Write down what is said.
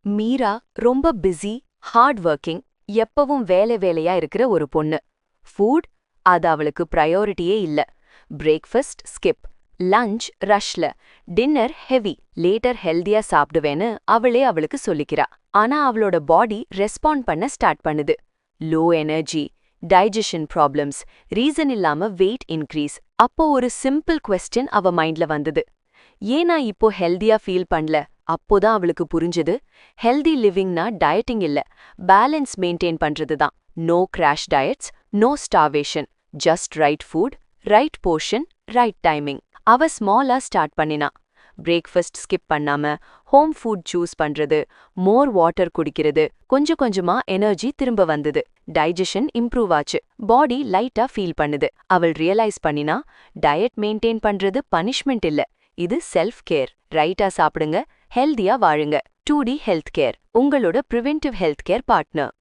மீரா ரொம்ப busy, hard working, எப்பவும் வேலையா இருக்கிற ஒரு பொண்ணு. ஃபுட் அது அவளுக்கு பிரையாரிட்டியே இல்ல. பிரேக்ஃபாஸ்ட் ஸ்கிப், லஞ்ச் ரஷ்ல, டின்னர் ஹெவி, லேட்டர் ஹெல்தியா சாப்பிடுவேன்னு அவளுக்கு சொல்லிக்கிறா. ஆனா அவளோட பாடி ரெஸ்பாண்ட் பண்ண ஸ்டார்ட் பண்ணுது. Low energy, digestion problems, reason இல்லாம வெயிட் இன்க்ரீஸ். அப்போ ஒரு சிம்பிள் கொஸ்டின் அவ மைண்ட்ல வந்தது. ஏன் நான் இப்போ ஹெல்தியா ஃபீல் பண்ணல? அப்போதான் அவளுக்கு புரிஞ்சது, ஹெல்தி லிவிங்னா டயட்டிங் இல்ல, பேலன்ஸ் மெயின்டைன் பண்றது தான். No crash diets, no starvation, just right food, right portion, right timing. அவ ஸ்மாலா ஸ்டார்ட் பண்ணினா. பிரேக்ஃபாஸ்ட் ஸ்கிப் பண்ணாம ஹோம் ஃபுட் சூஸ் பண்றது, மோர் வாட்டர் குடிக்கிறது. கொஞ்சம் கொஞ்சமா எனர்ஜி திரும்ப வந்தது. டைஜஷன் இம்ப்ரூவ் ஆச்சு. பாடி லைட்டா ஃபீல் பண்ணுது. அவள் ரியலைஸ் பண்ணினா, டயட் மெயின்டைன் பண்றது பனிஷ்மெண்ட் இல்ல, இது செல்ஃப் கேர். ரைட்டா சாப்பிடுங்க, ஹெல்தியா வாழுங்க. 2D ஹெல்த் கேர், உங்களோட பிரிவென்டிவ் ஹெல்த் கேர் பார்ட்னர்.